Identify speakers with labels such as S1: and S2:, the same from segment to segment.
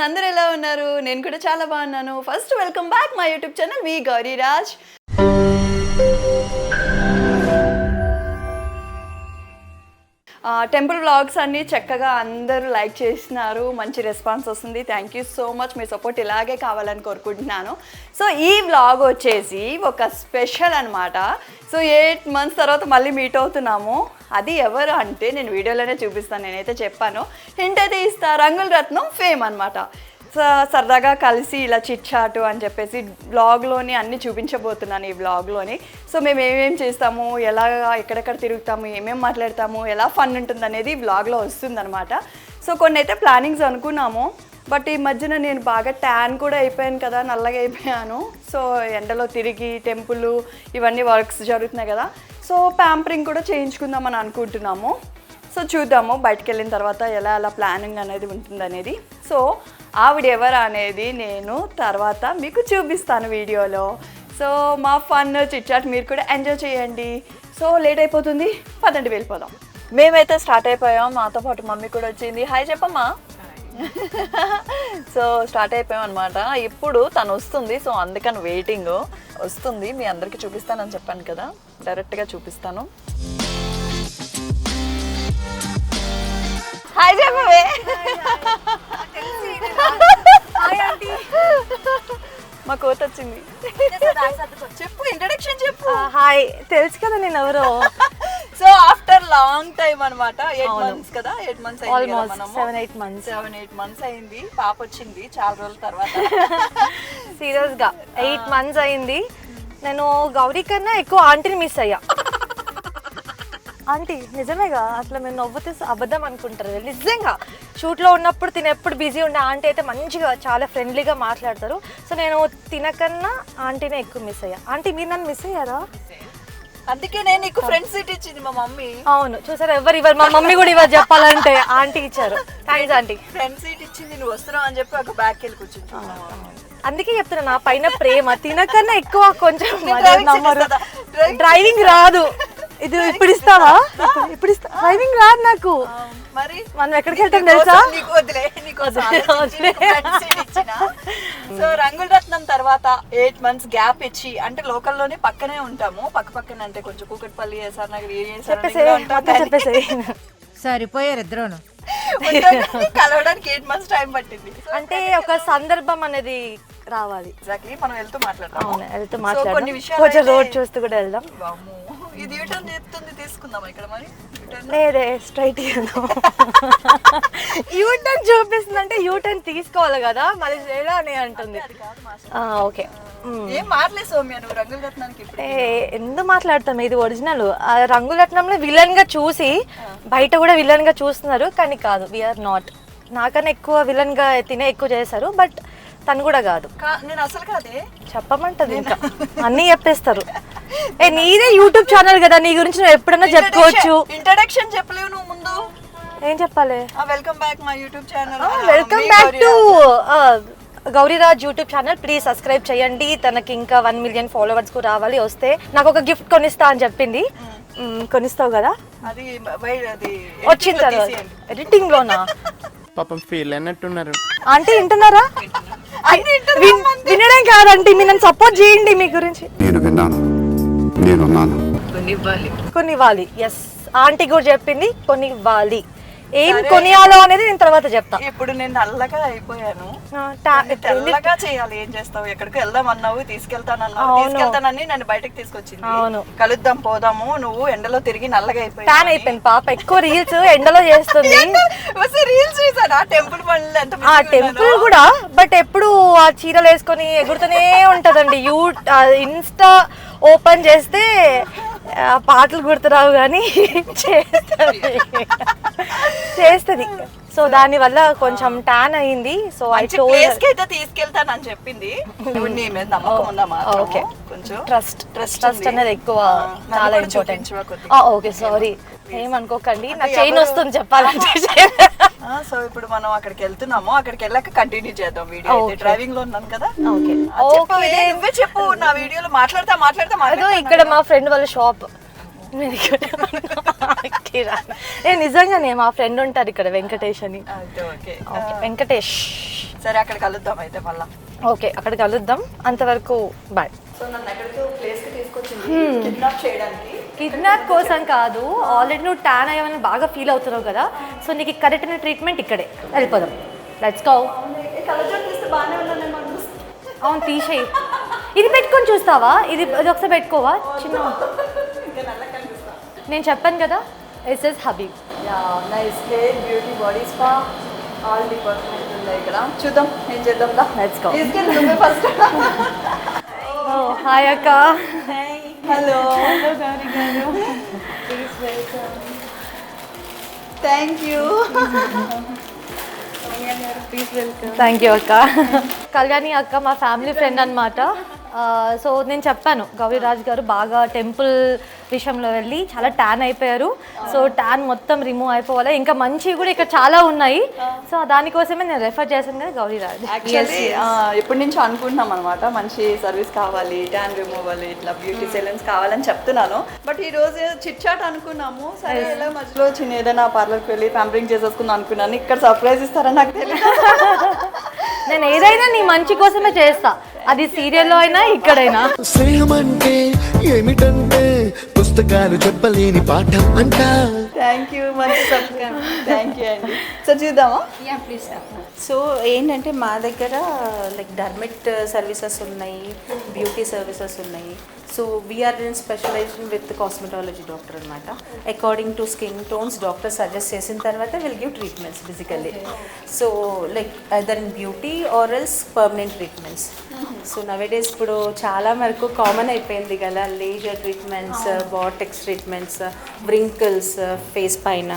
S1: అందరూ ఎలా ఉన్నారు? నేను కూడా చాలా బాగున్నాను. First welcome back my YouTube channel మీ గౌరీరాజ్. టెంపుల్ వ్లాగ్స్ అన్నీ చక్కగా అందరూ లైక్ చేసినారు, మంచి రెస్పాన్స్ వస్తుంది. Thank you so much. మీ సపోర్ట్ ఇలాగే కావాలని కోరుకుంటున్నాను. సో ఈ వ్లాగ్ వచ్చేసి ఒక స్పెషల్ అనమాట. సో 8 months తర్వాత మళ్ళీ మీట్ అవుతున్నాము. అది ఎవరు అంటే నేను వీడియోలోనే చూపిస్తాను. నేనైతే చెప్పాను, హింట్ అయితే ఇస్తా. రంగుల రత్నం ఫేమ్ అనమాట. సరదాగా కలిసి ఇలా చిట్ చాటు అని చెప్పేసి బ్లాగ్లోని అన్నీ చూపించబోతున్నాను ఈ బ్లాగ్లోని. సో మేము ఏమేమి చేస్తాము, ఎలా ఎక్కడెక్కడ తిరుగుతాము, ఏమేమి మాట్లాడతాము, ఎలా ఫన్ ఉంటుంది అనేది బ్లాగ్లో వస్తుందన్నమాట. సో కొన్ని అయితే ప్లానింగ్స్ అనుకున్నాము, బట్ ఈ మధ్యన నేను బాగా ట్యాన్ కూడా అయిపోయాను కదా, నల్లగా అయిపోయాను. సో ఎండలో తిరిగి టెంపుల్ ఇవన్నీ వర్క్స్ జరుగుతున్నాయి కదా, సో ప్యాంపరింగ్ కూడా చేయించుకుందామని అనుకుంటున్నాము. సో చూద్దాము బయటకు వెళ్ళిన తర్వాత ఎలా ఎలా ప్లానింగ్ అనేది ఉంటుందనేది. సో ఆవిడ ఎవరు అనేది నేను తర్వాత మీకు చూపిస్తాను వీడియోలో. సో మా ఫన్ చిట్ చాట్ మీరు కూడా ఎంజాయ్ చేయండి. సో లేట్ అయిపోతుంది, పదండి వెళ్ళిపోదాం. మేమైతే స్టార్ట్ అయిపోయాం, మాతో పాటు మమ్మీ కూడా వచ్చింది. హాయ్ చెప్పమ్మా. సో స్టార్ట్ అయిపోయాం అనమాట. ఇప్పుడు తను వస్తుంది, సో అందుకని వెయిటింగ్. వస్తుంది, మీ అందరికీ చూపిస్తానని చెప్పాను కదా, డైరెక్ట్గా చూపిస్తాను. హాయ్ చెప్పవే. మా కోత వచ్చింది. చెప్పు, ఇంట్రడక్షన్ చెప్పు.
S2: హాయ్, తెలుసు కదా నేను ఎవరో.
S1: సో ఆఫ్టర్ లాంగ్ టైం అనమాట, 8 months కదా, 8 months అయింది. 7-8 months అయింది. పాప వచ్చింది చాలా రోజుల తర్వాత.
S2: సీరియస్ గా 8 months అయింది. నేను గౌరీ కన్నా ఎక్కువ ఆంటీని మిస్ అయ్యా. ఆంటీ నిజమేగా, అట్లా మేము నవ్వుతే అబద్ధం అనుకుంటారు. నిజంగా షూట్లో ఉన్నప్పుడు తిన ఎప్పుడు బిజీ ఉండే, ఆంటీ అయితే మంచిగా చాలా ఫ్రెండ్లీగా మాట్లాడతారు. సో నేను తినకన్నా ఆంటీనే ఎక్కువ మిస్ అయ్యా. ఆంటీ మీరు నన్ను మిస్ అయ్యారా?
S1: అందుకే నేను నీకు ఫ్రెండ్ సీట్ ఇచ్చింది మా మమ్మీ.
S2: అవును, చూసారా, ఎవరు ఇవ్వరు, మా మమ్మీ కూడా ఇవ్వరు చెప్పాలంటే, ఆంటీ ఇచ్చారు. Thanks aunty.
S1: ఫ్రెండ్ సీట్ ఇచ్చింది, నువ్వు వస్తున్నావు అని చెప్పి ఒక బ్యాక్ వెళ్ళి కూర్చుంటున్నావు.
S2: అందుకే చెప్తున్నా, నా పైన ప్రేమ. తినకన్నా ఎక్కువ కొంచెం డ్రైవింగ్ రాదు. ఇది ఇప్పుడు ఇస్తావా? ఇప్పుడు ఇస్తా. డ్రైవింగ్ రాదు నాకు.
S1: మరి
S2: మనం ఎక్కడికి వెళ్తాం తెలుసా?
S1: సో రంగుల రత్నం తర్వాత 8 months గ్యాప్ ఇచ్చి, అంటే లోకల్లోనే పక్కనే ఉంటాము, పక్కన అంటే కొంచెం కూకట్పల్లి, ఎస్ఆర్ నగర్
S2: చెప్పేసి
S3: సరిపోయారు ఇద్దరును.
S1: కలవడానికి 8 months టైం పట్టింది.
S2: అంటే ఒక సందర్భం అనేది రావాలి.
S1: ఎగ్జాక్ట్లీ, మనం వెళ్తూ మాట్లాడతాం.
S2: వెళ్తూ మాట్లాడదాం, కొంచెం రోడ్ చూస్తూ కూడా వెళ్దాం.
S1: ఇది యూటర్న్ చెప్తుంది, తీసుకుందాం ఇక్కడ. మరి
S2: లేదే, స్ట్రైట్ యూటర్న్ చూపిస్తుంది అంటే యూటర్న్ తీసుకోవాలి కదా, మరి ఎలా అని అంటుంది. ఓకే,
S1: ఏం మారలేదు సౌమ్య నువ్వు రంగుల రత్నానికి.
S2: ఎందుకు మాట్లాడతాం, ఇది ఒరిజినల్. రంగుల రత్నంలో విలన్ గా చూసి బయట కూడా విలన్ గా చూస్తున్నారు, కానీ కాదు, వీఆర్ నాట్. నాకన్నా ఎక్కువ విలన్ గా తినే ఎక్కువ చేశారు, బట్ తను కూడా కాదు.
S1: నేను అసలు కాదే
S2: చెప్పమంటది, ఇంకా అన్నీ చెప్పేస్తారు. నీదే యూట్యూబ్ ఛానల్ కదా, నీ గురించి నువ్వు ఎప్పుడన్నా చెప్పుకోవచ్చు.
S1: ఇంట్రడక్షన్ చెప్పలేవు నువ్వు ముందు.
S2: ఏం చెప్పాలి?
S1: Welcome back my YouTube channel.
S2: Welcome back to Gauriraj YouTube channel. Please subscribe చేయండి. తనకి ఇంకా 1 million followers కూడా రావాలి. వస్తే నాకు ఒక గిఫ్ట్ కొనిస్తా అని చెప్పింది. కొనిస్తావు కదా?
S1: అది
S2: వచ్చిన తర్వాత ఎడిటింగ్ లోనా?
S4: పాపం ఫీల్ అయినట్టున్నారు.
S2: అంటే వింటున్నారా? వినడం కాదంటే మీరు నన్ను సపోర్ట్ చేయండి. మీ గురించి
S5: నేను విన్నాను, నేనున్నాను.
S2: కొన్ని ఇవ్వాలి. ఎస్, ఆంటీ కూడా చెప్పింది కొన్ని ఇవ్వాలి. ఏం కొనియాలో అనేది నేను తర్వాత చెప్తా.
S1: ఇప్పుడు నేను నల్లగా అయిపోయాను, తెల్లగా చేయాలి. ఏం చేస్తావు? ఎక్కడికి వెళ్దాం అన్నావు, తీసుకెళ్తానని నన్ను బయటకు తీసుకొచ్చింది.
S2: అవును,
S1: కలుద్దాం పోదాము. నువ్వు ఎండలో తిరిగి నల్లగా
S2: ట్యాన్ అయిపోయింది. పాప ఎక్కువ రీల్స్ ఎండలో చేస్తుంది.
S1: రీల్స్ చేశాను టెంపుల్ పనులు,
S2: టెంపుల్ కూడా, బట్ ఎప్పుడు ఆ చీరలు వేసుకొని ఎగురుతూనే ఉంటదండి. ఇన్స్టా ఓపెన్ చేస్తే పాటలు గుర్తురావు కానీ చేస్తుంది. సో దాని వల్ల కొంచెం ట్యాన్ అయింది. సో
S1: అయితే తీసుకెళ్తానని చెప్పింది.
S2: ట్రస్ట్ అనేది ఎక్కువ, చాలా ఇంపార్టెంట్. ఓకే, సారీ, ఏమనుకోకండి, నా చైన్ వస్తుంది చెప్పాలంటే.
S1: సో ఇప్పుడు మనం అక్కడికి వెళ్తున్నాము, అక్కడికి వెళ్ళాక కంటిన్యూ చేద్దాం వీడియో. డ్రైవింగ్ లో ఉన్నాను కదా. నువ్వే చెప్పు, నా వీడియోలో మాట్లాడతా.
S2: ఇక్కడ మా ఫ్రెండ్ వాళ్ళ షాప్. నిజంగానే మా ఫ్రెండ్ ఉంటారు ఇక్కడ, వెంకటేష్ అని. వెంకటేష్
S1: సరే అక్కడ కలుద్దాం అయితే మళ్ళీ.
S2: ఓకే, అక్కడ కలుద్దాం. అంతవరకు బాయ్.
S1: సో నన్ను ఎక్కడికి ప్లేస్కి తీసుకొచ్చింది కిడ్నాప్ చేయడానికి.
S2: కిడ్నాప్ కోసం కాదు, ఆల్రెడీ నువ్వు ట్యాన్ అయ్యావని బాగా ఫీల్ అవుతున్నావు కదా, సో నీకు కరెక్ట్ అయిన ట్రీట్మెంట్ ఇక్కడే. వెళ్ళిపోదాం, లెట్స్ గో.
S1: కలజోడు తీస్తే బాగానే ఉన్నానేమో అనిపిస్తుంది.
S2: అవును, తీసేయి. ఇది పెట్టుకొని చూస్తావా? ఇది ఒకసారి పెట్టుకోవా? చిన్న నేను చెప్పాను కదా, SS Habib.
S1: Yeah, nice hair, beauty, body spa, all department ఉన్నాయి ఇక్కడ. చూద్దాం ఏం చేద్దాం.
S2: Let's go.
S1: తీసుకెళ్ళి ఫస్ట్.
S2: హాయ్ అక్క.
S1: Hello Gowri garu, thank you.
S2: Thank you అక్క. కళ్యాణి అక్క మా ఫ్యామిలీ ఫ్రెండ్ అనమాట. సో నేను చెప్పాను, గౌరీరాజ్ గారు బాగా టెంపుల్ విషయంలో వెళ్ళి చాలా ట్యాన్ అయిపోయారు. సో ట్యాన్ మొత్తం రిమూవ్ అయిపోవాలి. ఇంకా మంచివి కూడా ఇక్కడ చాలా ఉన్నాయి. సో దానికోసమే నేను రెఫర్ చేశాను కదా గౌరీరాజ్.
S1: యాక్చువల్లీ ఎప్పటి నుంచో అనుకుంటున్నాం అనమాట, మంచి సర్వీస్ కావాలి, ట్యాన్ రిమూవల్, ఇట్లా బ్యూటీ సెలూన్స్ కావాలని చెప్తున్నాను. బట్ ఈ రోజు చిట్ చాట్ అనుకున్నాము. సరే ఇలా మధ్యలో చిన్న ఏదైనా పార్లర్కి వెళ్ళి ప్యాంపరింగ్ చేసేసుకుందాం అనుకున్నాను. ఇక్కడ సర్ప్రైజ్ ఇస్తారని నాకు తెలియదు.
S2: నేను ఏదైనా నీ మంచి కోసమే చేస్తా, అది సీరియల్లో అయినా ఇక్కడైనా.
S6: స్నేహం అంటే ఏమిటంటే పుస్తకాలు చెప్పలేని పాఠం అంట.
S1: థ్యాంక్ యూ, మంచి చెప్తాను. థ్యాంక్ యూ అండి. సో చూద్దామా?
S7: సో ఏంటంటే మా దగ్గర లైక్ డర్మెట్ సర్వీసెస్ ఉన్నాయి, బ్యూటీ సర్వీసెస్ ఉన్నాయి. So we are in specialisation with cosmetology doctor అనమాట. According to skin tones doctor suggest చేసిన తర్వాత will give treatments basically. So like either in beauty or else permanent treatments. So nowadays ఇప్పుడు చాలా వరకు common అయిపోయింది కదా, laser treatments, botox treatments, wrinkles face పైన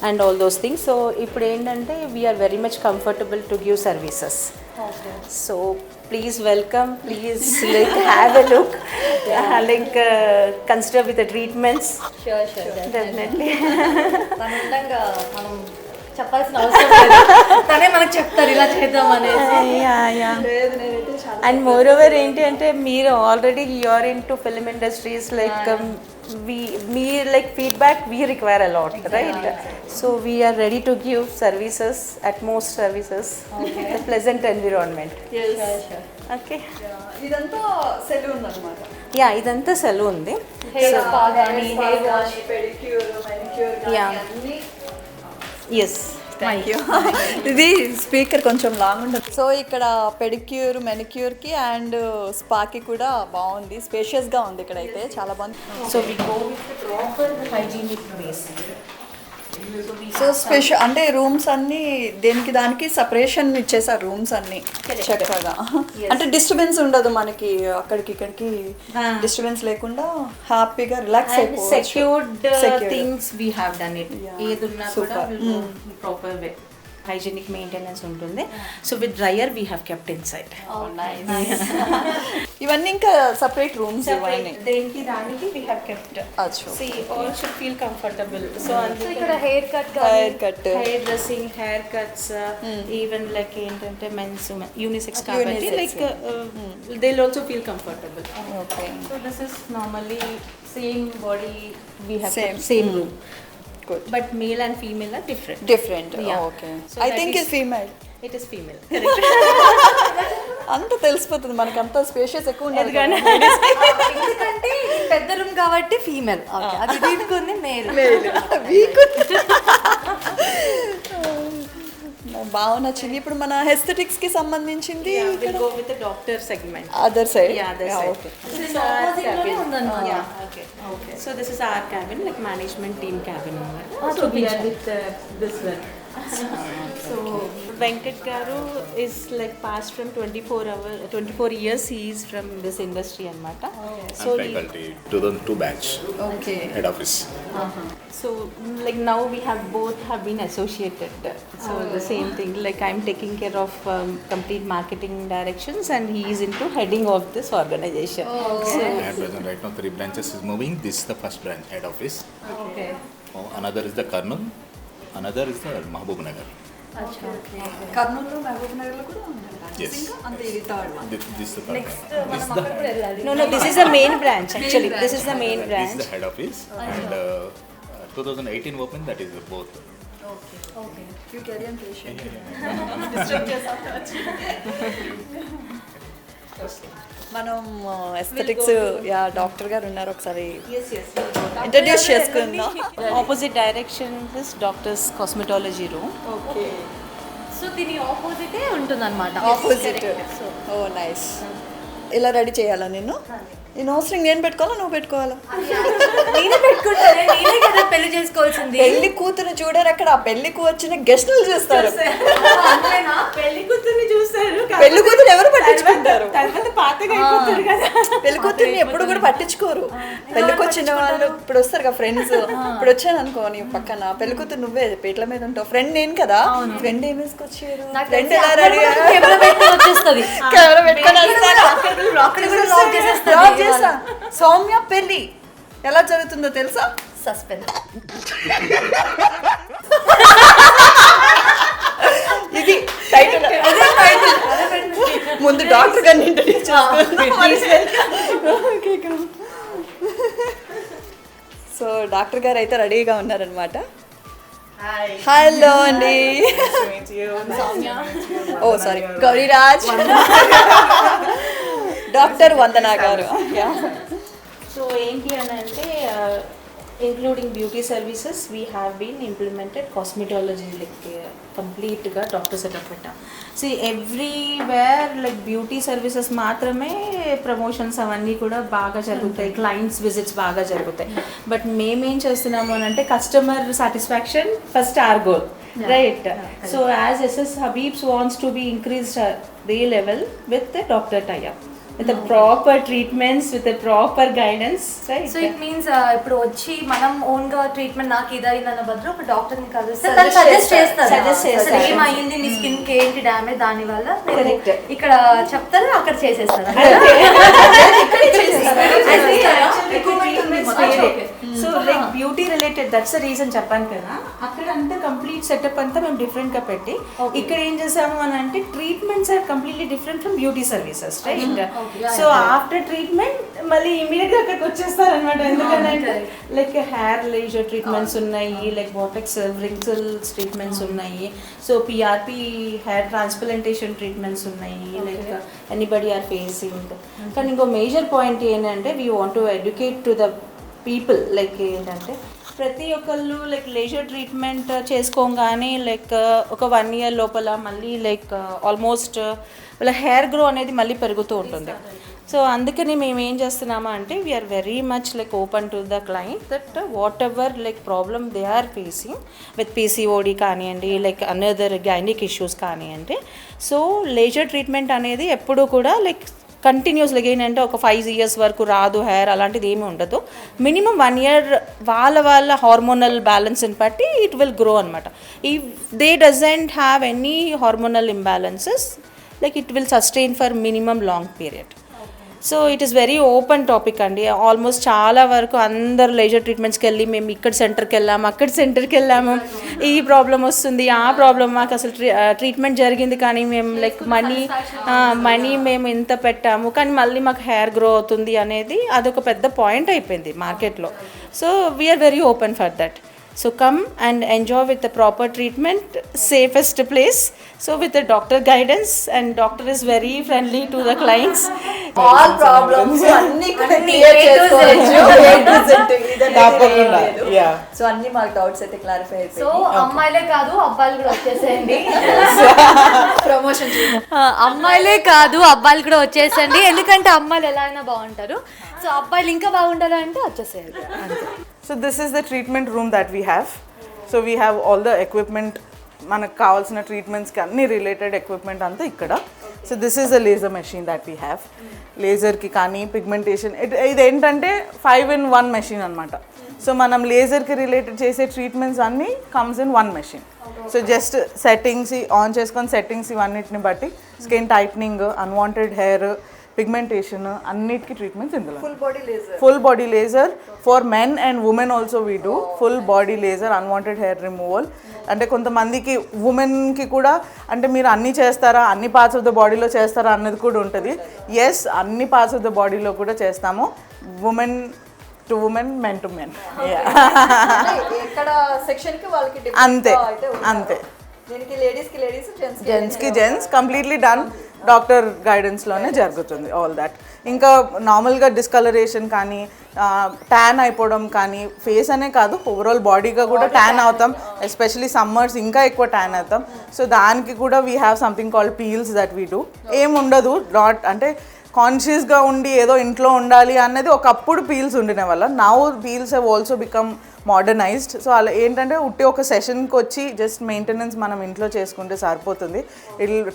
S7: and all those things. So ఇప్పుడు ఏంటంటే we are very much comfortable to give services. So please welcome, please like have a look, like consider with the treatments.
S2: Sure,
S7: Definitely.
S2: మనం చెప్పాల్సిన అవసరం లేదు, తనే మనకు చెప్తారు ఇలా చేద్దాం అనేసి.
S7: అండ్ మోర్ ఓవర్ ఏంటి అంటే మీరు already you are into film industries, like we like feedback we require a lot, right? So we are ready to give services, at most services, a pleasant environment. Okay.
S1: ఇదంతా salon అన్నమాట.
S7: Yeah, ఇదంతా salon ఉంది.
S2: Hair spa కానీ hair wash,
S1: pedicure, manicure
S7: Yeah.
S1: అన్నీ.
S7: Yes.
S1: Thank you. ఇది speaker కొంచెం long ఉంటుంది. So ఇక్కడ పెడిక్యూర్, మెనిక్యూర్కి అండ్ స్పాకి కూడా బాగుంది, స్పేషియస్గా ఉంది ఇక్కడ అయితే చాలా బాగుంది.
S7: So we go with the proper hygienic ways.
S1: So special అంటే రూమ్స్ అన్నీ దేనికి దానికి సపరేషన్ ఇచ్చేసారు రూమ్స్ అన్నీ చక్కగా. అంటే డిస్టర్బెన్స్ ఉండదు మనకి, అక్కడికి ఇక్కడికి డిస్టర్బెన్స్ లేకుండా హ్యాపీగా రిలాక్స్
S7: And
S1: అయిపోవచ్చు.
S7: secured things we have done it. ఏది ఉన్నా కూడా
S1: Super.
S7: Proper way hygienic maintenance ఉంటుంది. So with dryer we have kept inside.
S1: ఇవన్నీ ఇంకా సపరేట్ రూమ్స్ ఇవన్నీ.
S7: దేనికి దానికి వీ హ్యావ్ కెప్ట్.
S1: అచ్చా.
S7: See, all should feel comfortable. So
S2: so ఇక్కడ hair cut
S1: hair cut,
S7: hair dressing, hair cuts, even like ఏంటంటే men's unisex కాబట్టి like they will also feel comfortable.
S1: Okay.
S7: So this is normally same body we have
S1: Same.
S7: same room.
S1: Good.
S7: But male and female are different.
S1: Different.
S7: Yeah.
S1: Okay.
S7: So
S1: I
S7: that
S1: think
S7: is-
S1: is female.
S7: It is female.
S1: అంత తెలిసిపోతుంది మనకి, అంత spacious ఎక్కువ ఉండదు కదా.
S2: ఎందుకంటే పెద్ద room కాబట్టి ఫీమేల్, అది తీసుకుంది మేల్.
S1: వీక్ బాగా నచ్చింది. ఇప్పుడు మన హెస్థెటిక్స్ కి సంబంధించింది
S7: Yeah, we'll go with the doctor segment.
S1: Other side.
S7: Yeah, other side.
S1: Okay.
S7: This is our cabin.
S2: ఉందన్నమాట.
S7: Yeah, okay. So this is our cabin, like management team cabin. So we are with this one. So Venkat Garu is like passed from 24 years. He is from this industry anamata. So
S8: I'm faculty 2002 batch,
S1: okay.
S8: head office.
S7: so like now we have both have been associated. So the same thing, like I'm taking care of complete marketing directions and he is into heading of this organization.
S8: At present, right now 3 branches is moving. This is the first branch, head office.
S7: Okay.
S8: Another is the Karnool. Another is the Mahbub Nagar.
S1: Kurnool, Mahbub Nagar లో కూడా ఉన్నాయి.
S8: Yes.
S1: అంతే, ఇది third one.
S8: This is the third branch. This is the,
S7: No, this is the main branch actually. This is the main
S8: this is
S7: branch.
S8: the head office. And 2018 opened, that is both
S1: మనం aesthetics doctor గారు ఉన్నారు, ఒకసారి introduce చేసుకుందాం.
S7: Opposite direction this doctors cosmetology room.
S1: Okay,
S2: so దీని ఆపోజిటే ఉంటుంది అనమాట.
S1: Opposite. ఓ nice. ఇలా ready చేయాలా నేను? నేను అవసరం నేను పెట్టుకోవాలా, నువ్వు పెట్టుకోవాలా?
S2: నేనే పెట్టుకుంటానే, నేనే కదా పెళ్లి చేసుకోవాల్సింది.
S1: పెళ్లి కూతురు చూడరు అక్కడ, ఆ పెళ్లికి వచ్చిన గెస్టులు చూస్తారు.
S7: పెళ్లి కూతుర్ని చూస్తారు,
S1: పెళ్లి కూతురు ఎవరు పట్టించుకుంటారు?
S7: తర్వాత పాతగా అయిపోతారు కదా.
S1: పెళ్లి కూతుర్ని ఎప్పుడు కూడా పట్టించుకోరు. పెళ్లికి వచ్చిన వాళ్ళు ఇప్పుడు వస్తారు కదా ఫ్రెండ్స్. ఇప్పుడు వచ్చాను అనుకో నీ పక్కన, పెళ్లి కూతురు నువ్వే పీటల మీద ఉంటావు, ఫ్రెండ్ నేను కదా. ఫ్రెండ్ ఏం వేసుకొచ్చారు? ఫ్రెండ్ ఎలా రెడీ
S2: వచ్చేస్తుంది.
S1: కెమెరా పెట్టుకొని సౌమ్య పెళ్లి ఎలా జరుగుతుందో తెలుసా?
S2: సస్పెన్స్.
S1: ఇది టైటిల్. ముందు డాక్టర్ గారిని ఇంట్రడ్యూస్ సో డాక్టర్ గారు అయితే రెడీగా ఉన్నారనమాట. హలో అండి. ఓ సారీ, గౌరీరాజ్. డాక్టర్ వందనా గారు.
S7: సో ఏంటి అని అంటే including beauty services we have been implemented cosmetology like కంప్లీట్గా డాక్టర్ సెటప్ పెట్టాం. So everywhere like beauty services మాత్రమే ప్రమోషన్స్ అవన్నీ కూడా బాగా జరుగుతాయి, క్లయింట్స్ విజిట్స్ బాగా జరుగుతాయి. బట్ మేమేం చేస్తున్నాము అని అంటే customer satisfaction first our goal, right? So as SS Habibs wants to be increased the level with the doctor tie up, with the proper treatments, with the proper guidance, right?
S2: So it means ఇప్పుడు వచ్చి మనం own గా treatment నాకు ఇదైందన్న బదులు ఒక doctor ని కలిస్తే తను సజెస్ట్ చేస్తారు ఏమైంది నీ స్కిన్ కి ఏంటి డ్యామేజ్, దాని వల్ల ఇక్కడ చెప్తారు, అక్కడ చేసేస్తారు.
S7: So like beauty related, that's the reason చెప్పాను కదా. అక్కడ అంతా కంప్లీట్ సెటప్ అంతా మేము డిఫరెంట్ గా పెట్టి ఇక్కడ ఏం చేసాము అని అంటే treatments are completely different from beauty services, right? So after treatment మళ్ళీ ఇమీడియట్ గా అక్కడికి వచ్చేస్తారు అనమాట. ఎందుకంటే లైక్ హెయిర్ లేజర్ ట్రీట్మెంట్స్ ఉన్నాయి, లైక్ బోటెక్స్ రింకిల్స్ ట్రీట్మెంట్స్ ఉన్నాయి, so PRP hair transplantation treatments ఉన్నాయి, లైక్ ఎనీబడి ఆర్ ఫేసింగ్. కానీ ఇంకో మేజర్ పాయింట్ ఏంటంటే we want to educate to the people. Like ఏంటంటే ప్రతి ఒక్కళ్ళు లైక్ లేజర్ ట్రీట్మెంట్ చేసుకోగానే లైక్ ఒక 1 year లోపల మళ్ళీ లైక్ ఆల్మోస్ట్ వాళ్ళ హెయిర్ గ్రో అనేది మళ్ళీ పెరుగుతూ ఉంటుంది. సో అందుకని మేము ఏం చేస్తున్నామా అంటే we are very much like open to the client that whatever like problem they are facing with PCOD కానివ్వండి, లైక్ అనదర్ గైనిక్ ఇష్యూస్ కానివ్వండి. సో లేజర్ ట్రీట్మెంట్ అనేది ఎప్పుడూ కూడా లైక్ కంటిన్యూస్గా ఏంటంటే ఒక 5 years వరకు రాదు హెయిర్, అలాంటిది ఏమీ ఉండదు. మినిమం 1 year వాళ్ళ హార్మోనల్ బ్యాలెన్స్ని బట్టి ఇట్ విల్ గ్రో అనమాట. If they doesn't have any hormonal imbalances like it will sustain for minimum long period. So it is very open topic అండి. ఆల్మోస్ట్ చాలా వరకు అందరు లేజర్ ట్రీట్మెంట్స్కి వెళ్ళి మేము ఇక్కడ సెంటర్కి వెళ్ళాము, అక్కడ సెంటర్కి వెళ్ళాము, ఈ ప్రాబ్లం వస్తుంది, ఆ ప్రాబ్లం, మాకు అసలు ట్రీట్మెంట్ జరిగింది కానీ మేము లైక్ మనీ మేము ఇంత పెట్టాము కానీ మళ్ళీ మాకు హెయిర్ గ్రో అవుతుంది అనేది అదొక పెద్ద పాయింట్ అయిపోయింది మార్కెట్లో. So we are very open for that. So come and enjoy with the proper treatment, safest place. So with the doctor guidance, and doctor is very friendly to the clients.
S1: All problems అన్ని clear చేసుకోవచ్చు. So అన్ని మాకు doubts అయితే clarify అయిపోయాయి.
S2: So అమ్మాయిలే కాదు అబ్బాయిలు కూడా వచ్చేసేయండి.
S1: ప్రమోషన్
S2: అమ్మాయిలే కాదు అబ్బాయిలు కూడా వచ్చేసండి, ఎందుకంటే అమ్మాయిలు ఎలా అయినా బాగుంటారు. సో అబ్బాయిలు ఇంకా బాగుండాలంటే వచ్చేసేయండి.
S9: So this is the treatment room that we have. So we have all the equipment, మనకు కావాల్సిన ట్రీట్మెంట్స్కి అన్ని రిలేటెడ్ ఎక్విప్మెంట్ అంతా ఇక్కడ. So this is a laser machine that we have. లేజర్కి కానీ పిగ్మెంటేషన్ ఇది ఏంటంటే 5 in 1 మెషిన్ అనమాట. సో మనం లేజర్కి రిలేటెడ్ చేసే ట్రీట్మెంట్స్ అన్నీ comes in 1 machine. So just settings on చేసుకొని సెట్టింగ్స్ ఇవన్నిటిని బట్టి skin tightening, unwanted hair, pigmentation అన్నిటికీ ట్రీట్మెంట్స్ ఇందులో. Full body laser for men and women also we do full body laser, unwanted hair removal. అంటే కొంతమందికి ఉమెన్కి కూడా అంటే మీరు అన్నీ చేస్తారా, అన్ని పార్ట్స్ ఆఫ్ ద బాడీలో చేస్తారా అన్నది కూడా ఉంటుంది. ఎస్, అన్ని పార్ట్స్ ఆఫ్ ద బాడీలో కూడా చేస్తాము. To women, men to men.
S1: ఎక్కడ సెక్షన్ కి వాళ్ళకి
S9: అంతే అంతే.
S1: దీనికి లేడీస్ కి లేడీస్,
S9: జెంట్స్కి జెంట్స్, కంప్లీట్లీ డన్ డాక్టర్ గైడెన్స్లోనే జరుగుతుంది ఆల్ దాట్. ఇంకా నార్మల్గా డిస్కలరేషన్ కానీ ట్యాన్ అయిపోవడం కానీ ఫేస్ అనే కాదు ఓవరాల్ బాడీగా కూడా ట్యాన్ అవుతాం, ఎస్పెషలీ సమ్మర్స్ ఇంకా ఎక్కువ ట్యాన్ అవుతాం. సో దానికి కూడా we have something called peels that we do. ఏం ఉండదు, నాట్ అంటే కాన్షియస్గా ఉండి ఏదో ఇంట్లో ఉండాలి అన్నది ఒకప్పుడు పీల్స్ ఉండిన వల్ల. Now peels have also become modernised. So అలా ఏంటంటే ఉట్టి ఒక సెషన్కి వచ్చి జస్ట్ మెయింటెనెన్స్ మనం ఇంట్లో చేసుకుంటే సరిపోతుంది.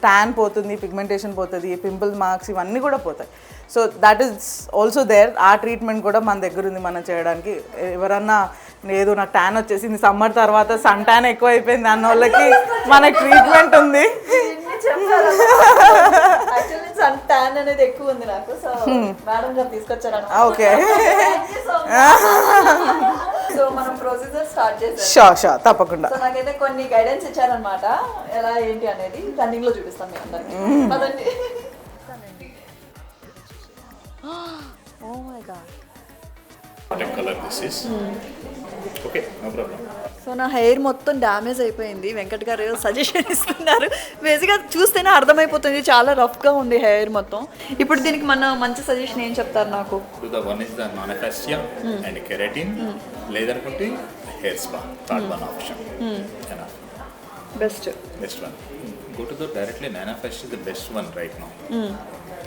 S9: ట్యాన్ పోతుంది, పిగ్మెంటేషన్ పోతుంది, పింపుల్ మార్క్స్ ఇవన్నీ కూడా పోతాయి. So that is also there. ఆ ట్రీట్మెంట్ కూడా మన దగ్గర ఉంది మనం చేయడానికి. ఎవరన్నా లేదు నాకు ట్యాన్ వచ్చేసింది సమ్మర్ తర్వాత సన్ ట్యాన్ ఎక్కువ అయిపోయింది అన్న వాళ్ళకి మనకి ట్రీట్మెంట్ ఉంది.
S1: సన్ ట్యాన్ అనేది ఎక్కువ ఉంది నాకు, సో మేడం గారు తీసుకొచ్చారు.
S9: ఓకే,
S1: సో మనం ప్రొసీజర్ స్టార్ట్ చేసాం.
S9: షూర్ తప్పకుండా.
S1: సో నాకైతే కొన్ని గైడెన్స్ ఇచ్చారనమాట, ఎలా ఏంటి అనేది రన్నింగ్ లో చూపిస్తాం మీ అందరికి. పదండి.
S2: Oh my god.
S8: What color this is? Okay, no problem.
S1: So నా హెయిర్ మొత్తం డ్యామేజ్ అయిపోయింది. వెంకట్ గారు సజెషన్ ఇస్తున్నారు. బేసిక్గా చూస్తేనే అర్థమైపోతుంది, చాలా రఫ్గా ఉంది హెయిర్ మొత్తం. ఇప్పుడు దీనికి మన మంచి సజెషన్ ఏం చెప్తారు నాకు?
S8: The one is the nanofascia and keratin. లేదనుకుంటే hair spa, third one option.
S1: Best
S8: one. Go to the directly nanofascia is the best one right now.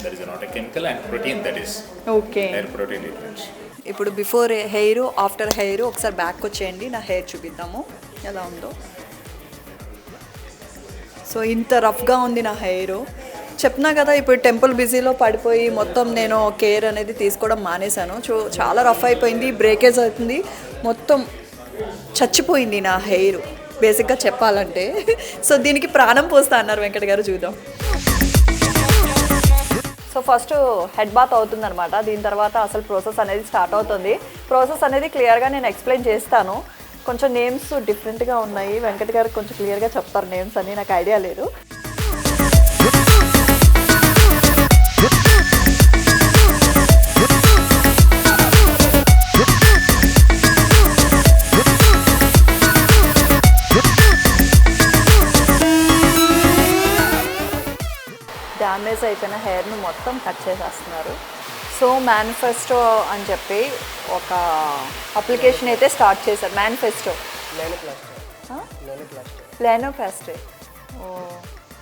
S8: There is not a chemical and protein, that is
S1: okay.
S8: hair protein treatments.
S1: ఇప్పుడు before hair, after hair ఒకసారి back వచ్చేయండి, నా hair చూపిద్దాము ఎలా ఉందో. So ఇంత రఫ్గా ఉంది నా హెయిర్. చెప్తున్నా కదా, ఇప్పుడు టెంపుల్ బిజీలో పడిపోయి మొత్తం నేను కేర్ అనేది తీసుకోవడం మానేశాను. చాలా రఫ్ అయిపోయింది, బ్రేకేజ్ అవుతుంది, మొత్తం చచ్చిపోయింది నా హెయిర్ బేసిక్గా చెప్పాలంటే. సో దీనికి ప్రాణం పోస్తా అన్నారు వెంకట్ గారు, చూద్దాం. సో ఫస్ట్ హెడ్ బాత్ అవుతుందన్నమాట. దీని తర్వాత అసలు ప్రాసెస్ అనేది స్టార్ట్ అవుతుంది. ప్రాసెస్ అనేది క్లియర్గా నేను ఎక్స్ప్లెయిన్ చేస్తాను. కొంచెం నేమ్స్ డిఫరెంట్గా ఉన్నాయి, వెంకట్ గారు కొంచెం క్లియర్గా చెప్తారు నేమ్స్ అని, నాకు ఐడియా లేదు. డ్యామేజ్ అయిపోయిన హెయిర్ని మొత్తం కట్ చేసేస్తున్నారు. సో మేనిఫెస్టో అని చెప్పి ఒక అప్లికేషన్ అయితే స్టార్ట్ చేశారు. మేనిఫెస్టో లెనోప్లాస్టీ. ఓ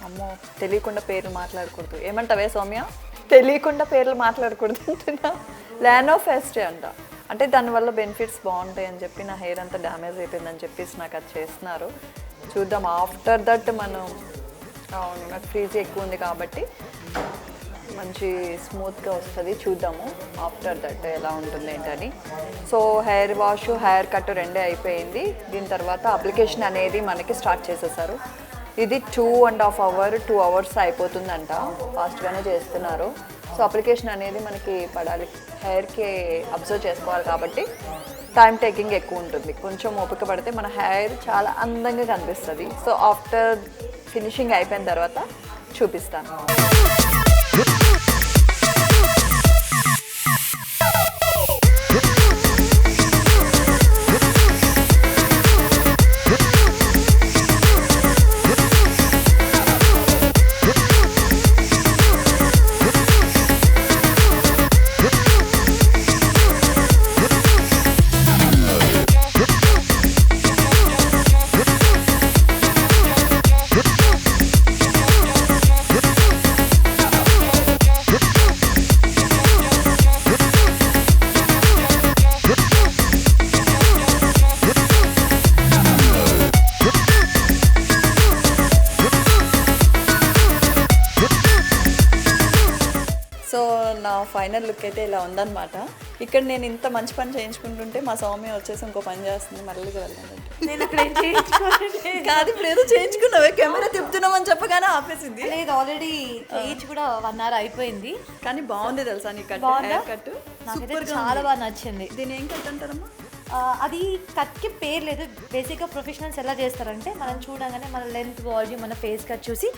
S1: అమ్మో, తెలియకుండా పేర్లు మాట్లాడకూడదు. ఏమంటావే సౌమ్య? తెలియకుండా పేర్లు మాట్లాడకూడదు అంటున్నా. లెనోప్లాస్టీ అంట. అంటే దానివల్ల బెనిఫిట్స్ బాగుంటాయి అని చెప్పి, నా హెయిర్ అంతా డ్యామేజ్ అయిపోయిందని చెప్పేసి నాకు అది చేస్తున్నారు. చూద్దాం ఆఫ్టర్ దట్ మనం. అవును, నాకు ఫ్రీజీ ఎక్కువ ఉంది కాబట్టి మంచి స్మూత్గా వస్తుంది. చూద్దాము ఆఫ్టర్ దట్ ఎలా ఉంటుంది ఏంటని. So hair wash, hair cut రెండే అయిపోయింది. దీని తర్వాత అప్లికేషన్ అనేది మనకి స్టార్ట్ చేసేసారు. ఇది 2.5 hours 2 hours అయిపోతుందంట, ఫాస్ట్గానే చేస్తున్నారు. సో అప్లికేషన్ అనేది మనకి పడాలి, హెయిర్కి అబ్జర్వ్ చేసుకోవాలి కాబట్టి టైం టేకింగ్ ఎక్కువ ఉంటుంది. కొంచెం ఓపిక పడితే మన హెయిర్ చాలా అందంగా కనిపిస్తుంది. సో ఆఫ్టర్ ఫినిషింగ్ అయిపోయిన తర్వాత చూపిస్తాను. సో నా ఫైనల్ లుక్ అయితే ఇలా ఉందన్నమాట. ఇక్కడ నేను ఇంత మంచి పని చేయించుకుంటుంటే మా సౌమ్య వచ్చేసి ఇంకో పని చేస్తుంది, మళ్ళీ వెళ్ళాలంటే.
S2: నేను అక్కడ ఏం చేయించుకోవాలి
S1: కాదు, ఇప్పుడు ఏదో చేయించుకున్నావే, కెమెరా తిప్పుతున్నామని చెప్పగానే ఆపేసింది.
S2: లేదు, ఆల్రెడీ చేయించి కూడా 1 hour అయిపోయింది.
S1: కానీ బాగుంది తెలుసా నీ కట్,
S2: బాగుందా?
S1: కట్
S2: నాకైతే చాలా బాగా నచ్చింది.
S1: దీని ఏం కట్ అంటారమ్మా?
S2: అది కట్కి పేరు లేదు. బేసిక్గా ప్రొఫెషనల్స్ ఎలా చేస్తారంటే మనం చూడగానే మన లెంత్ వాల్యూమ్ మన ఫేస్ కట్ చూసి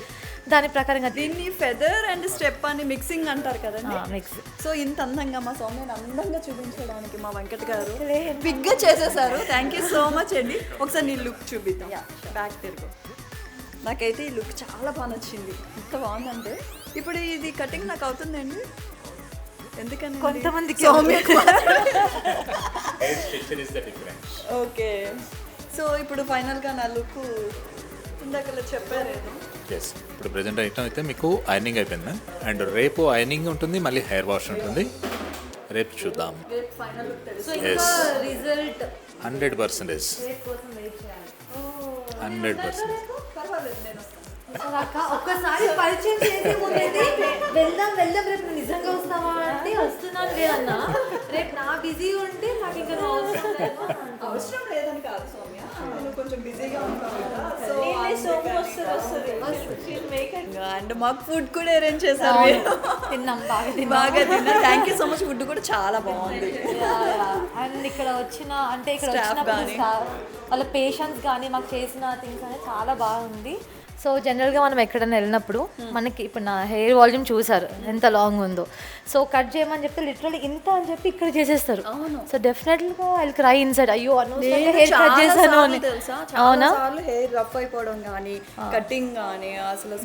S2: దాని ప్రకారంగా
S1: దీన్ని ఫెదర్ అండ్ స్టెప్ అని మిక్సింగ్ అంటారు కదండి.
S2: మిక్స్.
S1: సో ఇంత అందంగా మా సౌమ్యని అందంగా చూపించడానికి మా వెంకట్ గారు బిగ్గా చేసేసారు. థ్యాంక్ యూ సో మచ్ అండి. ఒకసారి నీ లుక్ చూపిద్దాం. బ్యాక్ తిరుగు. నాకైతే ఈ లుక్ చాలా బాగా నచ్చింది. ఎంత బాగుందంటే ఇప్పుడు ఇది కటింగ్ నాకు అవుతుందండి. ఎందుకని
S2: కొంతమందికి
S1: ఓకే. సో ఇప్పుడు ఫైనల్గా నా లుక్ ఇందాక చెప్పారేమో.
S8: ఎస్, ఇప్పుడు ప్రజెంట్ ఐటమ్ అయితే మీకు ఐరనింగ్ అయిపోయింది అండ్ రేపు ఐరనింగ్ ఉంటుంది, మళ్ళీ హెయిర్ వాష్ ఉంటుంది. రేపు చూద్దాం.
S2: సో ఇంకా రిజల్ట్
S8: 100%. 100%.
S2: ఒక్కసారి పరిచయం చేసే ముందైతే వెళ్దాం రేపు నిజంగా వస్తావా అంటే వస్తున్నాను లేదన్నా. రేపు నా బిజీ ఉంటే నాకు ఇంకా
S1: అవసరం లేదని కాదు సౌమ్య, నువ్వు కొంచెం బిజీగా ఉంటావు కదా. అండ్ మాకు ఫుడ్ కూడా అరేంజ్ చేశారు.
S2: తిన్నాం,
S1: బాగా తిన్నా. Thank you so much. Food కూడా చాలా బాగుంది.
S2: అండ్ ఇక్కడ వచ్చినప్పుడు వాళ్ళ పేషెంట్స్ కానీ మాకు చేసిన థింగ్స్ అనేది చాలా బాగుంది. సో జనరల్గా మనం ఎక్కడైనా వెళ్ళినప్పుడు మనకి ఇప్పుడు నా హెయిర్ వాల్యూమ్ చూసారు ఎంత లాంగ్ ఉందో. సో కట్ చేయమని చెప్తే లిటరల్లీ ఇంత అని చెప్పి ఇక్కడ చేసేస్తారు. సో డెఫినెట్లీగా ఐ క్రై ఇన్సైడ్, అయ్యో అనవసరంగా హెయిర్ కట్ చేశాను అని.
S1: అవునా, హెయిర్ రఫ్ అయిపోవడం కానీ కటింగ్ కానీ అసలు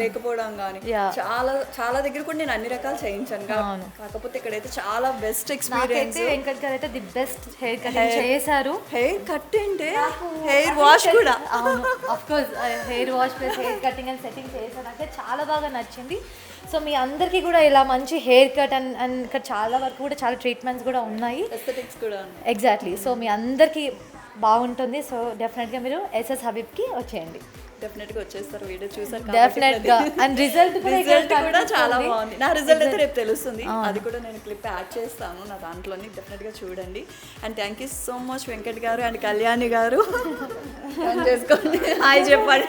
S1: లేకపోవడం కానీ చాలా చాలా దగ్గర కూడా నేను అన్ని రకాలు చేయించాను. కాకపోతే ఇక్కడైతే చాలా బెస్ట్ ఎక్స్పీరియన్స్.
S2: వెంకట్ గారు అయితే ది బెస్ట్ హెయిర్ కటింగ్ చేశారు.
S1: హెయిర్ కట్ అంటే హెయిర్ వాష్ కూడా.
S2: Of course hair wash plus hair cutting and setting చేశారు. నాకు చాలా బాగా నచ్చింది. సో మీ అందరికీ కూడా ఇలా మంచి హెయిర్ కట్ అండ్ ఇక్కడ చాలా వరకు కూడా చాలా ట్రీట్మెంట్స్ కూడా ఉన్నాయి,
S1: ఎస్థెటిక్స్ కూడా ఉన్నాయి.
S2: ఎగ్జాక్ట్లీ. సో మీ అందరికీ బాగుంటుంది. సో డెఫినెట్గా మీరు ఎస్ఎస్ హబీబ్కి వచ్చేయండి.
S1: డెఫినెట్గా వచ్చేస్తారు. వీడియో చూసారు
S2: డెఫినెట్గా. అండ్ రిజల్ట్
S1: కూడా చాలా బాగుంది. నా రిజల్ట్ అయితే రేపు తెలుస్తుంది. అది కూడా నేను క్లిప్ యాడ్ చేస్తాను నా దాంట్లోని. డెఫినెట్గా చూడండి. And thank you so much Venkat గారు అండ్ కళ్యాణి గారు. చేసుకోండి, హాయ్ చెప్పండి.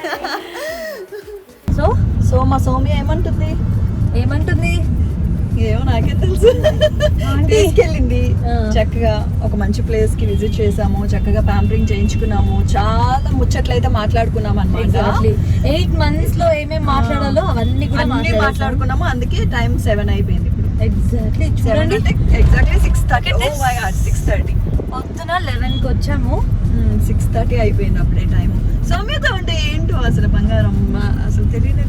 S1: సో మా సౌమ్య ఏమంటుంది ఏమో నాకే తెలుసు. తీసుకెళ్ళింది చక్కగా ఒక మంచి ప్లేస్ కి విజిట్ చేసాము. చక్కగా ప్యాంపరింగ్ చేయించుకున్నాము. చాలా ముచ్చట్లయితే మాట్లాడుకున్నాము అన్నమాట.
S2: 8 months లో ఏమేమి మాట్లాడాలో అవన్నీ కూడా
S1: మాట్లాడుకున్నాము. అందుకే టైం 7 అయిపోయింది. ఇప్పుడు
S2: ఎగ్జాక్ట్లీ
S1: చూడండి, ఎగ్జాక్ట్లీ 6:30. 6:30
S2: పొద్దున 11కి వచ్చాము.
S1: 6:30 అయిపోయింది అప్పుడే టైం. సౌమ్యత ఉంటే ఏంటో అసలు బంగారం, అసలు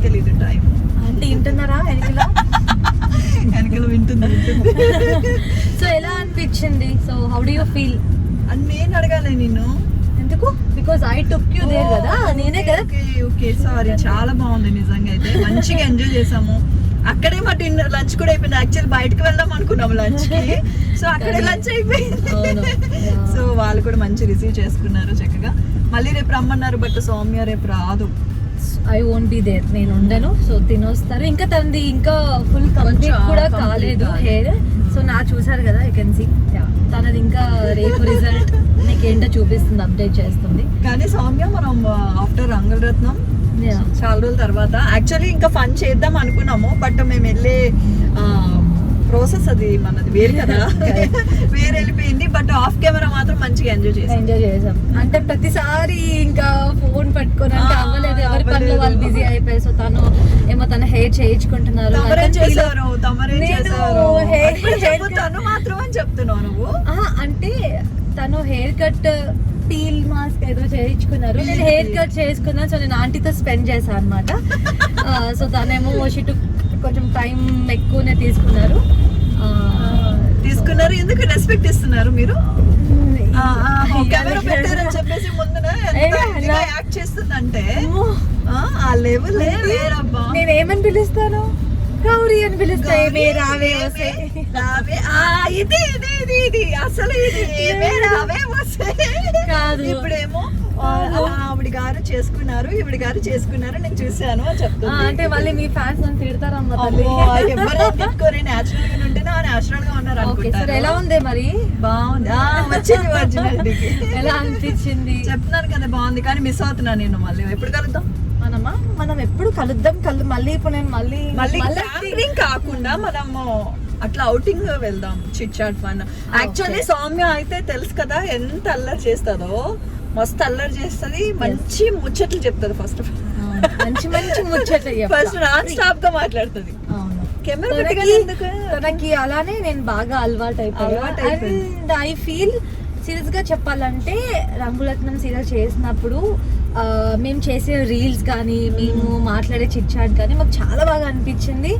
S1: తెలియదు టైం.
S2: అంటే వింటున్నారా
S1: వెనకలు వింటుంది.
S2: సో ఎలా అనిపించింది? So how do you feel
S1: అని నేను అడగాలి నిన్ను.
S2: ఎందుకు? Because I took you there కదా, నేనే కదా.
S1: Okay sorry. చాలా బాగుంది నిజంగా. అయితే మంచిగా ఎంజాయ్ చేసాము. అక్కడే మా డిన్నర్ లంచ్ కూడా అయిపోయింది. యాక్చువల్లీ బయటకు వెళ్దాం అనుకున్నాము లంచ్ కి. సో అక్కడే లంచ్ అయిపోయింది. సో వాళ్ళు కూడా మంచి రిసీవ్ చేసుకున్నారు చక్కగా. మళ్ళీ రేపు రమ్మన్నారు. బట్ సౌమ్య రేపు రాదు.
S2: ఐ వోంట్ బి దేర్, నేను ఉండను. సో తినొస్తారు. ఇంకా తనది ఇంకా ఫుల్ కంప్లీట్ కూడా కాలేదు హెయిర్. సో నా చూసారు కదా, ఐ కెన్ సీ తనది ఇంకా రేపు రిజల్ట్ నీకేంటో చూపిస్తుంది, అప్డేట్ చేస్తుంది.
S1: కానీ సౌమ్య మనం ఆఫ్టర్ రంగులరత్నం చాలా రోజుల తర్వాత యాక్చువల్లీ ఇంకా ఫన్ చేద్దాం అనుకున్నాము. బట్ మేము వెళ్ళే ప్రాసెస్ అది మనది వేరు కదా, వేరు వెళ్ళిపోయింది. బట్ ఆఫ్ కెమెరా మాత్రం మంచిగా ఎంజాయ్ చేసాం.
S2: అంటే ప్రతిసారి ఇంకా ఫోన్ పట్టుకొని అంటే అవ్వలేదు, ఎవరి పనులు వాళ్ళు బిజీ అయిపోయారు. సో తను ఏమో తన హెయిర్ చేయించుకుంటున్నారు.
S1: తను మాత్రం అని చెప్తున్నావు నువ్వు.
S2: అంటే తను హెయిర్ కట్ పీల్ మాస్క్ ఏదో చేయించుకున్నారు, నేను హెయిర్ కట్ చేసుకున్నాను. సో నేను ఆంటీతో స్పెండ్ చేశాను అనమాట. సో తనేమో షిటు కొంచెం టైం ఎక్కువనే తీసుకున్నారు.
S1: ఎందుకు రెస్పెక్ట్ ఇస్తున్నారు మీరు? కెమెరా పెట్టారని చెప్పేసి ముందున యాక్ట్ చేస్తుందంటే ఆ లెవెల్.
S2: నేను ఏమని పిలుస్తాను? గౌరీ అని పిలుస్తా. రావే వస్తే
S1: ఇది అసలు కాదు. ఇప్పుడేమో ఆవిడ గారు చేసుకున్నారు, ఈవిడ గారు చేసుకున్నారు, నేను చూసాను అని చెప్తాను.
S2: అంటే మళ్ళీ మీ ఫ్యాన్స్ నన్ను తిడతారమ్మా.
S1: తిట్టుకోరు. నేచురల్ గా ఉంటేనే నేచురల్ గా ఉన్నారు అనుకుంటారు.
S2: ఎలా ఉంది మరి?
S1: బాగుంది. వచ్చింది ఒరిజినాలిటీకి.
S2: ఎలా అనిపించింది?
S1: చెప్తున్నాను కదా బాగుంది. కానీ మిస్ అవుతున్నాను నేను. మళ్ళీ ఎప్పుడు కలుద్దాం?
S2: మనం ఎప్పుడు కలుద్దాం. మళ్ళీ ఇప్పుడు నేను మళ్ళీ
S1: కాకుండా మనము అట్లా అవుటింగ్ వెళ్దాం, chit chat fun. Actually Soumya అయితే తెలుసు కదా ఎంత అల్లరి చేస్తుందో, మస్తు అల్లరి చేస్తుంది, మంచి ముచ్చట్లు చెప్తుంది. ఫస్ట్
S2: మంచి మంచి ముచ్చట్లు
S1: ఫస్ట్ నాన్ స్టాప్ గా మాట్లాడుతుంది. కెమెరా
S2: తనకి అలానే నేను బాగా అలవాటు అయిపోయాను. అండ్ ఐ ఫీల్ సీరియస్ గా చెప్పాలంటే రంగురత్నం సీరియల్ చేసినప్పుడు మేము చేసే రీల్స్ కానీ మేము మాట్లాడే చిట్ చాట్ కానీ మాకు చాలా బాగా అనిపించింది.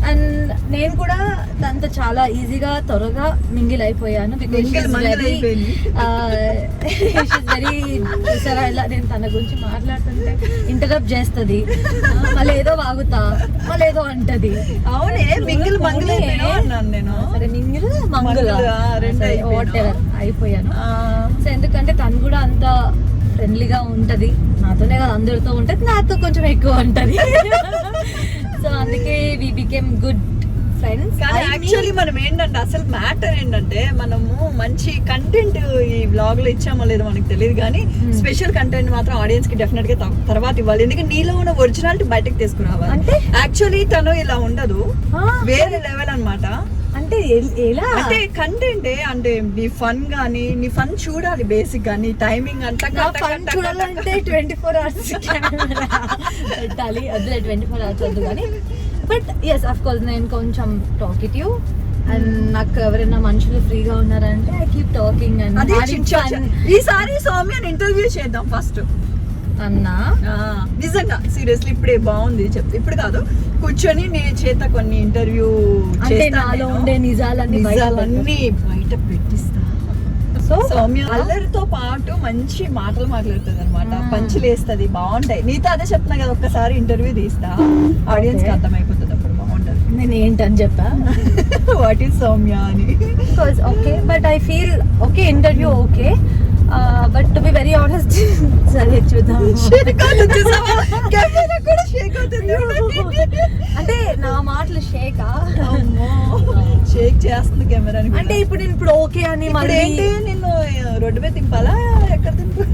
S2: అండ్ నేను కూడా దాంతో చాలా ఈజీగా త్వరగా మింగిల్ అయిపోయాను. బికాజ్ వెరీ చూసారా ఇలా నేను తన గురించి మాట్లాడుతుంటే ఇంటరప్ట్ చేస్తుంది, మళ్ళీ ఏదో వాగుతా, మళ్ళీ ఏదో అంటది.
S1: అవునే మింగిల్ మంగిల్ నేను.
S2: సరే మింగిల్ మంగుల్ అయిపోయాను. సో ఎందుకంటే తను కూడా అంత ఫ్రెండ్లీగా ఉంటది, నాతోనే కాదు అందరితో ఉంటది, నాతో కొంచెం ఎక్కువ ఉంటది. సో అందుకే వి బికేమ్ గుడ్ ఫ్రెండ్స్.
S1: కానీ యాక్చువల్లీ మనం ఏంటంటే అసలు మ్యాటర్ ఏంటంటే మనము మంచి కంటెంట్ ఈ వ్లాగ్ లో ఇచ్చామో లేదో మనకు తెలియదు, కానీ స్పెషల్ కంటెంట్ మాత్రం ఆడియన్స్ కి డెఫినెట్ గా తర్వాత ఇవ్వాలి. ఎందుకంటే నీలో ఉన్న ఒరిజినాలిటీ బయటకు తీసుకురావాలి. అంటే యాక్చువల్లీ తను ఇలా ఉండదు, వేరే లెవెల్ అన్నమాట.
S2: అంటే ఎలా
S1: అంటే కంటెంట్ అంటే నీ ఫన్ గానీ, నీ ఫన్ చూడాలి బేసిక్ గా, నీ టైమింగ్ అంతా
S2: ఫన్ చూడాలంటే 24 hours పెట్టాలి. అదే 24 hours వద్దు కానీ. బట్ ఎస్ అఫ్ కోర్స్ నేను కొంచెం టాకిటివ్ అండ్ నాకు ఎవరైనా మనుషులు ఫ్రీగా ఉన్నారంటే ఐ కీప్ టాకింగ్. అండ్
S1: ఈసారి సౌమ్యని ఇంటర్వ్యూ చేద్దాం ఫస్ట్
S2: అన్నా.
S1: నిజంగా సీరియస్లీ ఇప్పుడే బాగుంది చెప్తే, ఇప్పుడు కాదు కూర్చొని నీ చేత కొన్ని ఇంటర్వ్యూ
S2: నాలో ఉండే నిజాలన్నీ
S1: బయట పెట్టిస్తా. సో సౌమ్య అల్లరితో పాటు మంచి మాటలు మాట్లాడుతుంది అనమాట, పంచులేస్తుంది, బాగుంటాయి. నీతో అదే చెప్తున్నా కదా, ఒక్కసారి ఇంటర్వ్యూ తీస్తా, ఆడియన్స్ కి అర్థమైపోతుంది, అప్పుడు బాగుంటది.
S2: నేను ఏంటని చెప్పా
S1: వాట్ ఈస్ సౌమ్య అని.
S2: Okay but I feel okay interview okay, but to be very honest సరే చూద్దాం. అంటే నా మాటలు షేకా
S1: షేక్ చేస్తుంది కెమెరా.
S2: అంటే ఇప్పుడు నేను ఇప్పుడు ఓకే అని మళ్ళీ
S1: నిన్ను రోడ్డు మీద తింపాలా, ఎక్కడ తింపా?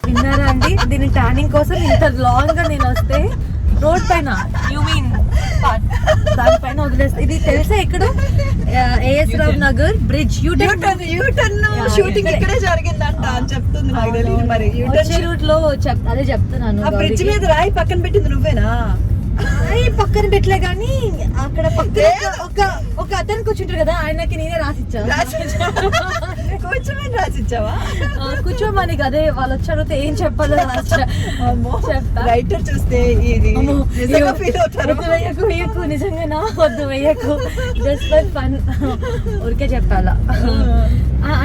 S2: విన్నారా అండి, దీని ట్యానింగ్ కోసం ఇంత లాంగ్ గా నేను వస్తే రోడ్ పైన యూ మీన్ దానిపైన వదిలేస్తా. ఇది తెలుసా ఇక్కడ AS Rao Nagar bridge U turn
S1: shooting ఇక్కడే జరిగిందంట అని చెప్తుంది, నాకు తెలియదు మరి.
S2: యూటర్న్ రూట్ లో అదే చెప్తున్నాను.
S1: ఆ బ్రిడ్జ్ మీద రాయి పక్కన పెట్టింది నువ్వేనా?
S2: పక్కన పెట్టలే గానీ అక్కడ పక్కన ఒక అతను కూర్చుంటారు కదా, ఆయనకి నేనే రాసిచ్చా.
S1: కూర్చోమని రాసిచ్చావా?
S2: కూర్చోమని అదే వాళ్ళు వచ్చి అడిగితే ఏం చెప్పాలో చెప్తా.
S1: రైటర్ చూస్తే ఇది
S2: వేయకు నిజంగానా వద్దు వేయకు, జస్ట్ ఫర్ ఫన్ ఊరికే చెప్పాలా.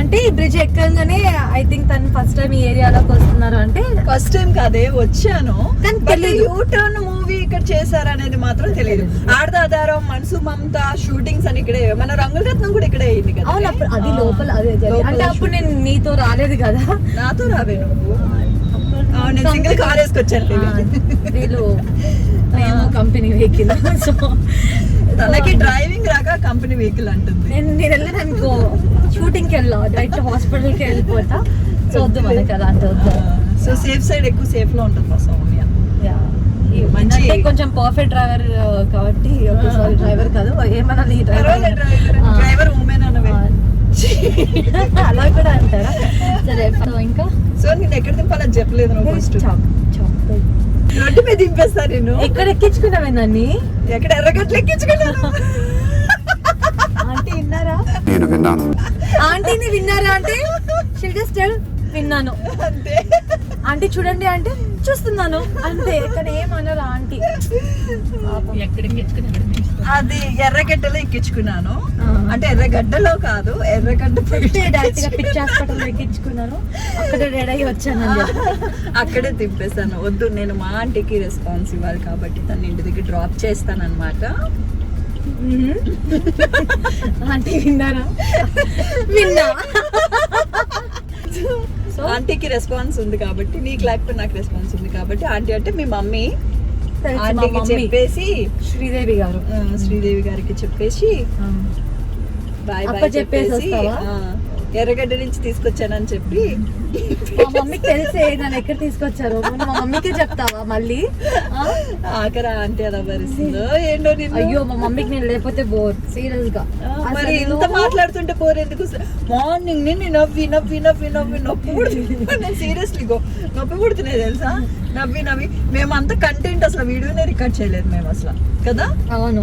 S2: అంటే ఈ బ్రిడ్జ్ ఎక్కగానే ఐ థింక్ తను ఫస్ట్ టైం ఈ ఏరియాలోకి వస్తున్నారు. అంటే
S1: ఫస్ట్ టైం కాదే వచ్చాను,
S2: కానీ తెలియదు
S1: యూటర్న్ మూవీ ఇక్కడ చేశారనేది మాత్రం తెలియదు. ఆడదాదారం, మనసు మమత షూటింగ్స్ అని ఇక్కడే, మన రంగురత్నం కూడా ఇక్కడే అయింది కదా.
S2: అవును అప్పుడు అది లోపల అదే అంటే అప్పుడు నేను నీతో రాలేదు కదా.
S1: నాతో రావే నువ్వు? నేను సింగిల్ కార్ వేసుకొచ్చాను.
S2: వీళ్ళు మేము కంపెనీ వెహికల్, సో
S1: తనకి డ్రైవింగ్ రాక కంపెనీ వెహికల్ అంటుంది.
S2: నేను వెళ్ళాను అనుకో షూటింగ్కి వెళ్ళా, డైరెక్ట్ హాస్పిటల్కి వెళ్ళిపోతా. సో వద్దు మనకి అలా అంటే వద్దు.
S1: సో సేఫ్ సైడ్ ఎక్కువ సేఫ్ లో ఉంటుంది మా సౌమ్య.
S2: మంచి కొంచెం పర్ఫెక్ట్ డ్రైవర్ కాబట్టి, సారీ డ్రైవర్ కాదు ఏమన్నా
S1: డ్రైవర్ ఉమెన్ అన్నవే
S2: అలా కూడా అంటారా? సరే ఇంకా
S1: సో నేను ఎక్కడ దింపాలని చెప్పలేదు నువ్వు. ఫస్ట్ రోడ్డు మీద దింపేస్తా నేను.
S2: ఎక్కడ ఎక్కించుకున్నావే నన్ను?
S1: ఎక్కడ ఎర్రగట్లు ఎక్కించుకున్నాను.
S2: ఆంటీ విన్నారా?
S5: నేను విన్నాను.
S2: ఆంటీని విన్నారా అంటే విన్నాను
S1: అంతే.
S2: ఆంటీ చూడండి అంటే చూస్తున్నాను అంతే, కానీ ఏమన్నారు ఆంటీ.
S1: అది ఎర్రగడ్డలో ఎక్కించుకున్నాను, అంటే ఎర్రగడ్డలో కాదు, ఎర్రగడ్డ
S2: డైరెక్ట్ గా పిచ్చి హాస్పిటల్ ఎక్కించుకున్నాను, అక్కడ రెడీ అయ్యి వచ్చాను.
S1: అక్కడే తిప్పేస్తాను. వద్దు, నేను మా ఆంటీకి రెస్పాన్స్ ఇవ్వాలి కాబట్టి తను ఇంటి దగ్గర డ్రాప్ చేస్తాను అనమాట.
S2: ఆంటీ విన్నారా? విన్నా.
S1: ఆంటీకి రెస్పాన్స్ ఉంది కాబట్టి, నీకు లేకపోతే నాకు రెస్పాన్స్ ఉంది కాబట్టి, ఆంటీ అంటే మీ మమ్మీ, ఆంటీకి చెప్పేసి
S2: శ్రీదేవి గారు
S1: శ్రీదేవి గారికి చెప్పేసి బాయ్ బాయ్ చెప్పేసి ఎర్రగడ్డ నుంచి తీసుకొచ్చానని చెప్పి
S2: మా మమ్మీకి తెలిసే నన్ను ఎక్కడ తీసుకొచ్చారు మా మమ్మీకే చెప్తావా మళ్ళీ
S1: ఆఖరా అంటే అలా భరిస్తుందో ఏంటో నిన్ను.
S2: అయ్యో మా మమ్మీకి నేను లేకపోతే బోర్ సీరియస్ గా
S1: మరి ఇంత మాట్లాడుతుంటే పోరు ఎందుకు? మార్నింగ్ నేను నవ్వి నవ్వి నవ్వి నవ్వి నొప్పి పుడుతుంది. నేను సీరియస్లీ నొప్పి పుడుతున్నాయి తెలుసా, నవ్వి నవ్వి. మేమంతా కంటెంట్ అసలు వీడియోనే రికార్డ్ చేయలేదు మేము అసలు కదా.
S2: అవును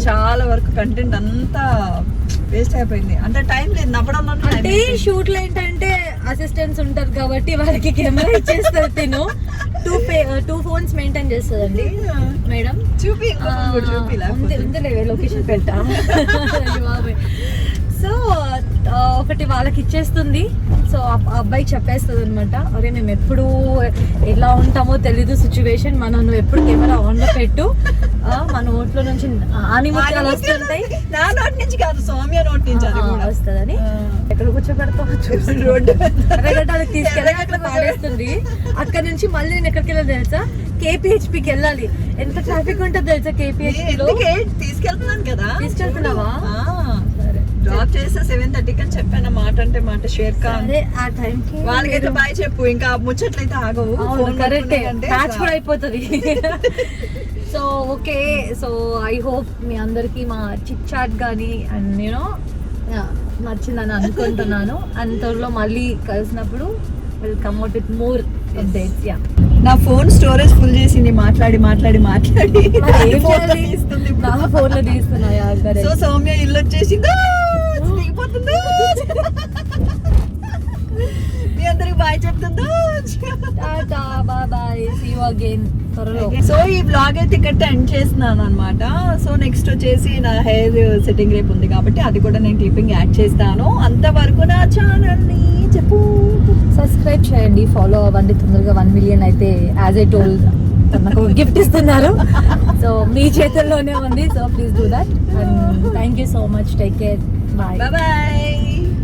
S1: చాలా వరకు కంటెంట్ అంతా వేస్ట్ అయిపోయింది. అంటే టైం లేదు నవ్వడం
S2: అంటే షూట్ లో ఏంటంటే అసిస్టెంట్స్ ఉంటారు కాబట్టి వారికి కెమెరా ఇచ్చేస్తారు. తిను 2 phones మెయింటైన్ చేస్తుందండి మేడం.
S1: చూపి
S2: లొకేషన్ పెట్టా. సో ఒకటి వాళ్ళకి ఇచ్చేస్తుంది. సో అబ్బాయికి చెప్పేస్తుంది అనమాట, అరే మేము ఎప్పుడు ఎలా ఉంటామో తెలీదు సిచ్యువేషన్, మనం నువ్వు ఎప్పుడు కెమెరా ఆన్ లో పెట్టు, మన నోట్లో నుంచి ఆనిముత్యాలు వస్తుంటాయి.
S1: నా నోటి నుంచి కాదు, సౌమ్య నోటి నుంచి అది కూడా
S2: వస్తుందని ఎక్కడ కూర్చోబెడతావు చూసి రోడ్డు ఎర్రగడ్డకి తీసుకెళ్ళి అట్లా పాడేస్తుంది. అక్కడ నుంచి మళ్ళీ నేను ఎక్కడికి వెళ్ళాలి తెలుసా, KPHPకి వెళ్ళాలి. ఎంత ట్రాఫిక్ ఉంటుంది తెలుసా KPHP లో.
S1: తీసుకెళ్తున్నాను కదా.
S2: తీసుకెళ్తున్నావా?
S1: డ్రాప్ చేసా 7:30 అని చెప్పాను. మాట అంటే మాట. షేర్ ఖాన్
S2: ఆ టైంకి
S1: వాళ్ళకైతే బాయ్ చెప్పు, ఇంకా ముచ్చట్లయితే ఆగవు.
S2: కరెక్టే, మ్యాచ్ కూడా అయిపోతుంది. So okay, so I hope మీ అందరికి మా చిట్ చాట్ కానీ అండ్ నేను నచ్చిందని అనుకుంటున్నాను. అండ్ త్వరలో మళ్ళీ కలిసినప్పుడు will come out with more updates. Yeah,
S1: నా ఫోన్ స్టోరేజ్ ఫుల్ చేసింది మాట్లాడి మాట్లాడి మాట్లాడి.
S2: నా ఫోన్ లో తీస్తున్నాయా?
S1: సో సౌమ్య ఇల్లు వచ్చేసింది, దిగిపోతుంది. మీ అందరికి బాయ్ చెప్తుందా?
S2: Tata bye bye, see you again త్వరలో.
S1: సో ఈ బ్లాగ్ అయితే ఇక్కడ ఎండ్ చేస్తున్నాను అనమాట. సో నెక్స్ట్ వచ్చేసి నా హెయిర్ సెట్టింగ్ రేపు ఉంది కాబట్టి అది కూడా నేను క్లిప్పింగ్ యాడ్ చేస్తాను. అంతవరకు నా ఛానల్ ని చెప్పు,
S2: సబ్స్క్రైబ్ చేయండి, ఫాలో అవ్వండి. తొందరగా 1 million అయితే యాజ్ ఏ టోల్ నాకు గిఫ్ట్ ఇస్తున్నారు. సో మీ చేతుల్లోనే ఉంది. So please do that. And thank you so much. Take care. Bye
S1: bye.